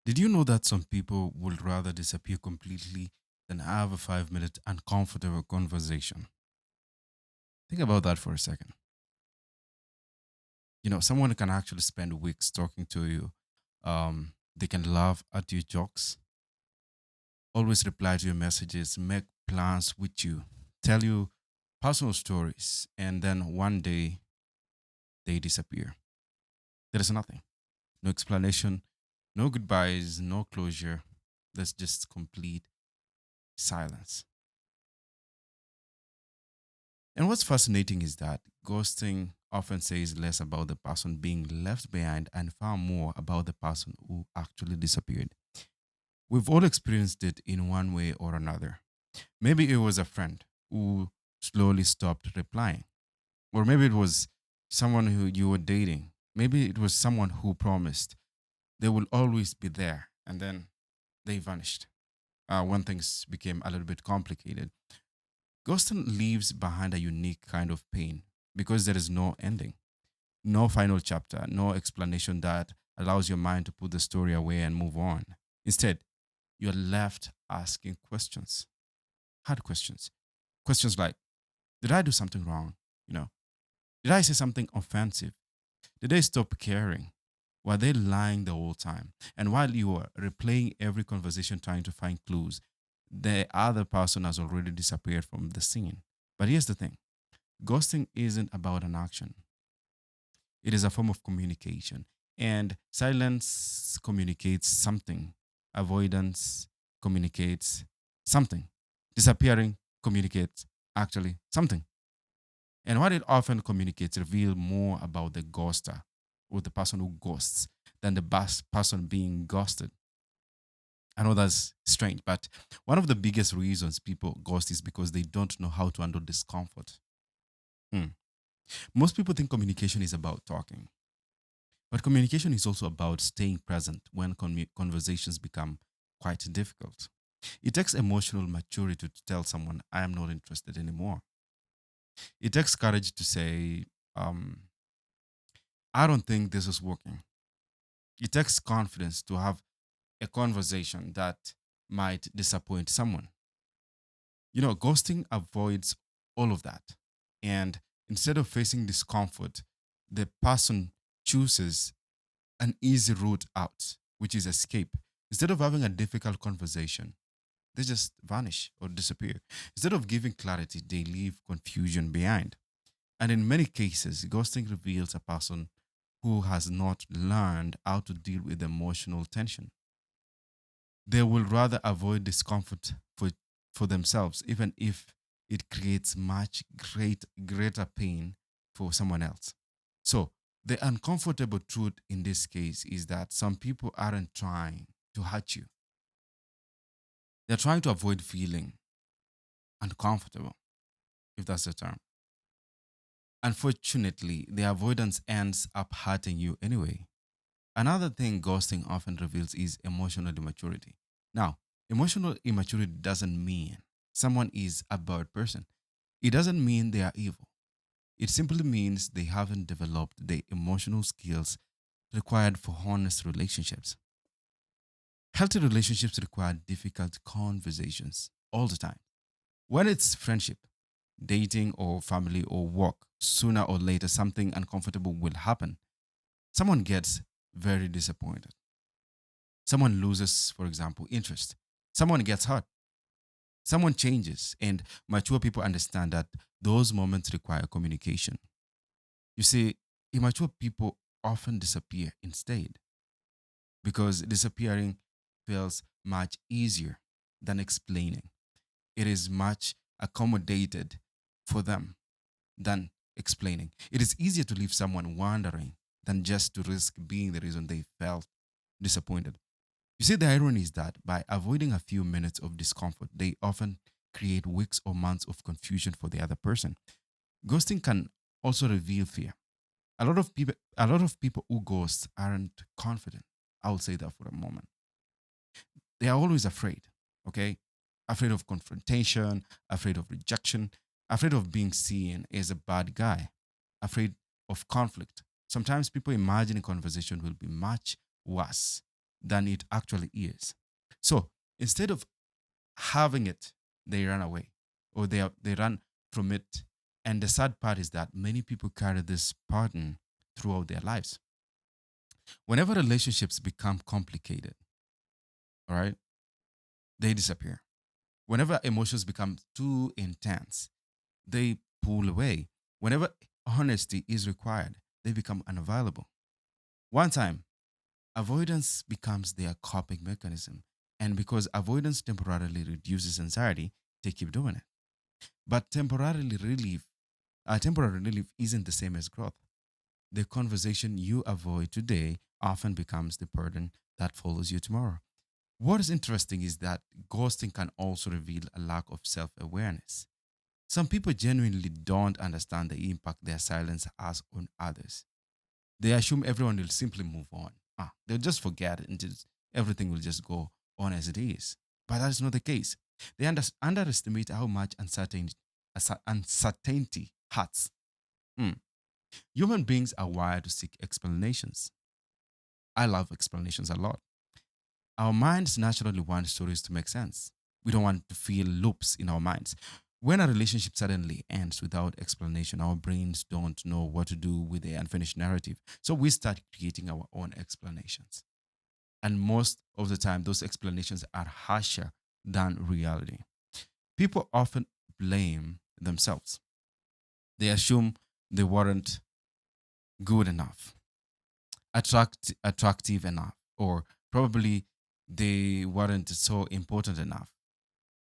Did you know that some people would rather disappear completely than have a 5 minute uncomfortable conversation? Think about that for a second. Someone can actually spend weeks talking to you. They can laugh at your jokes, always reply to your messages, make plans with you, tell you personal stories, and then one day they disappear. There is nothing, no explanation, no goodbyes, no closure. There's just complete silence. And what's fascinating is that ghosting often says less about the person being left behind and far more about the person who actually disappeared. We've all experienced it in one way or another. Maybe it was a friend who slowly stopped replying, or maybe it was someone who you were dating. Maybe it was someone who promised they will always be there and then they vanished when things became a little bit complicated. Ghosting leaves behind a unique kind of pain because there is no ending, no final chapter, no explanation that allows your mind to put the story away and move on. Instead, you're left asking questions, hard questions. Questions like, did I do something wrong? You know, did I say something offensive? Did they stop caring? Were they lying the whole time? And while you are replaying every conversation trying to find clues, the other person has already disappeared from the scene. But here's the thing, ghosting isn't about an action, it is a form of communication. And silence communicates something, avoidance communicates something, disappearing communicates actually something. And what it often communicates reveal more about the ghoster or the person who ghosts than the person being ghosted. I know that's strange, but one of the biggest reasons people ghost is because they don't know how to handle discomfort. Hmm. Most people think communication is about talking, but communication is also about staying present when conversations become quite difficult. It takes emotional maturity to tell someone, I am not interested anymore. It takes courage to say, um, I don't think this is working. It takes confidence to have a conversation that might disappoint someone. Ghosting avoids all of that. And instead of facing discomfort, the person chooses an easy route out, which is escape. Instead of having a difficult conversation, they just vanish or disappear. Instead of giving clarity, they leave confusion behind. And in many cases, ghosting reveals a person who has not learned how to deal with emotional tension. They will rather avoid discomfort for themselves, even if it creates much greater pain for someone else. So, the uncomfortable truth in this case is that some people aren't trying to hurt you, they're trying to avoid feeling uncomfortable, if that's the term. Unfortunately, the avoidance ends up hurting you anyway. Another thing ghosting often reveals is emotional immaturity. Now, emotional immaturity doesn't mean someone is a bad person. It doesn't mean they are evil. It simply means they haven't developed the emotional skills required for honest relationships. Healthy relationships require difficult conversations all the time. When it's friendship, dating, or family or work, sooner or later something uncomfortable will happen. Someone gets very disappointed. Someone loses, for example, interest. Someone gets hurt. Someone changes. And mature people understand that those moments require communication. You see, immature people often disappear instead because disappearing feels much easier than explaining. It is much accommodated for them than explaining. It is easier to leave someone wondering than just to risk being the reason they felt disappointed. You see, the irony is that by avoiding a few minutes of discomfort, they often create weeks or months of confusion for the other person. Ghosting can also reveal fear. A lot of people who ghost aren't confident. I will say that for a moment. They are always afraid, okay? Afraid of confrontation, afraid of rejection, afraid of being seen as a bad guy, afraid of conflict. Sometimes people imagine a conversation will be much worse than it actually is. So instead of having it, they run away or they run from it. And the sad part is that many people carry this pattern throughout their lives. Whenever relationships become complicated, all right, they disappear. Whenever emotions become too intense, they pull away. Whenever honesty is required, they become unavailable. One time, avoidance becomes their coping mechanism. And because avoidance temporarily reduces anxiety, they keep doing it. But temporary relief isn't the same as growth. The conversation you avoid today often becomes the burden that follows you tomorrow. What is interesting is that ghosting can also reveal a lack of self awareness. Some people genuinely don't understand the impact their silence has on others. They assume everyone will simply move on. They'll just forget it and everything will just go on as it is. But that is not the case. They underestimate how much uncertainty hurts. Hmm. Human beings are wired to seek explanations. I love explanations a lot. Our minds naturally want stories to make sense. We don't want to feel loops in our minds. When a relationship suddenly ends without explanation, our brains don't know what to do with the unfinished narrative. So we start creating our own explanations. And most of the time, those explanations are harsher than reality. People often blame themselves. They assume they weren't good enough, attractive enough, or probably they weren't so important enough.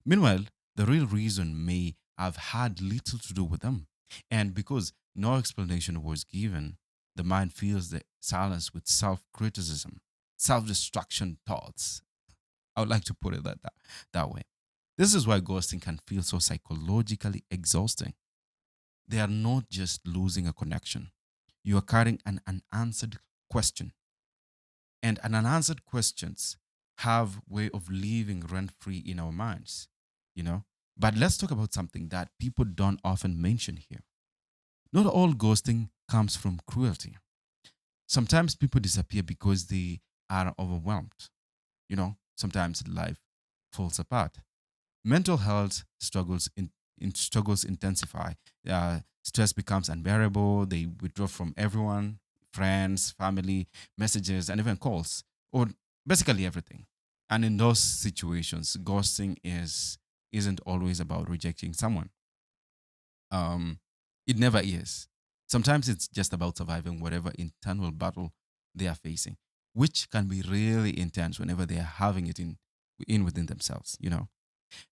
Meanwhile, the real reason may have had little to do with them. And because no explanation was given, the mind fills the silence with self criticism, self destruction thoughts. I would like to put it that way. This is why ghosting can feel so psychologically exhausting. They are not just losing a connection, you are carrying an unanswered question. And unanswered questions have way of living rent free in our minds, you know? But let's talk about something that people don't often mention here. Not all ghosting comes from cruelty. Sometimes people disappear because they are overwhelmed. Sometimes life falls apart. Mental health struggles intensify. Stress becomes unbearable. They withdraw from everyone, friends, family, messages, and even calls, or basically everything. And in those situations, ghosting isn't always about rejecting someone. Um, it never is. Sometimes it's just about surviving whatever internal battle they are facing, which can be really intense whenever they are having it in within themselves.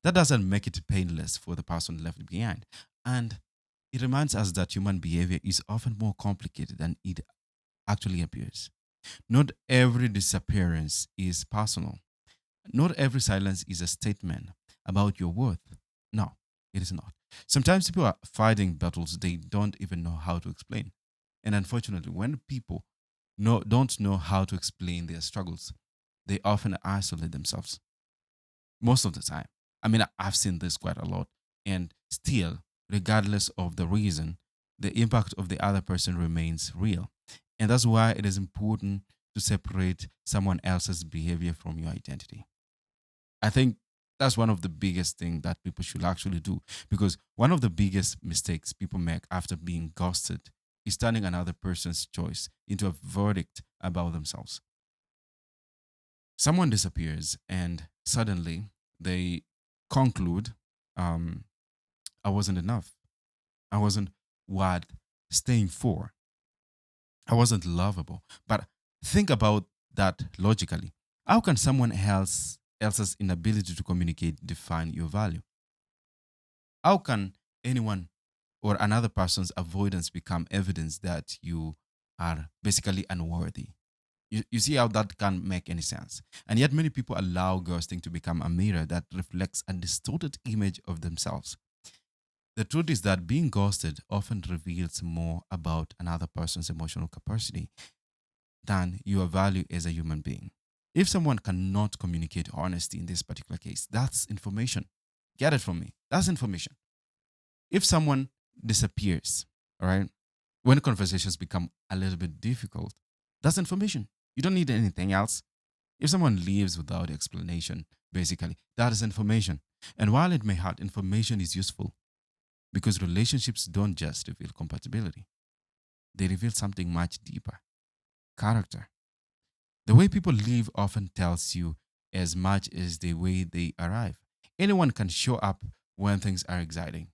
That doesn't make it painless for the person left behind. And it reminds us that human behavior is often more complicated than it actually appears. Not every disappearance is personal. Not every silence is a statement about your worth. No, it is not. Sometimes people are fighting battles they don't even know how to explain. And unfortunately, when people don't know how to explain their struggles, they often isolate themselves most of the time. I mean, I've seen this quite a lot. And still, regardless of the reason, the impact of the other person remains real. And that's why it is important to separate someone else's behavior from your identity. I think that's one of the biggest things that people should actually do, because one of the biggest mistakes people make after being ghosted is turning another person's choice into a verdict about themselves. Someone disappears and suddenly they conclude, um, I wasn't enough. I wasn't worth staying for. I wasn't lovable. But think about that logically. How can someone else's inability to communicate define your value? How can anyone or another person's avoidance become evidence that you are basically unworthy? You see how that can't make any sense. And yet, many people allow ghosting to become a mirror that reflects a distorted image of themselves. The truth is that being ghosted often reveals more about another person's emotional capacity than your value as a human being. If someone cannot communicate honesty in this particular case, that's information. Get it from me. That's information. If someone disappears, all right, when conversations become a little bit difficult, that's information. You don't need anything else. If someone leaves without explanation, basically, that is information. And while it may hurt, information is useful because relationships don't just reveal compatibility, they reveal something much deeper: character. The way people live often tells you as much as the way they arrive. Anyone can show up when things are exciting.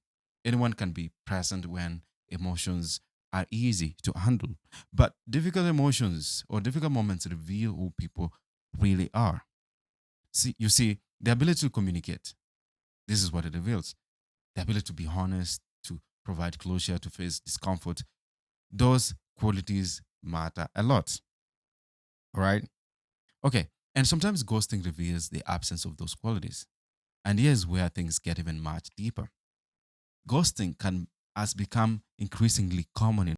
Anyone can be present when emotions are easy to handle. But difficult emotions or difficult moments reveal who people really are. See, the ability to communicate, this is what it reveals. The ability to be honest, to provide closure, to face discomfort, those qualities matter a lot. All right. Okay. And sometimes ghosting reveals the absence of those qualities. And here's where things get even much deeper. Ghosting can has become increasingly common in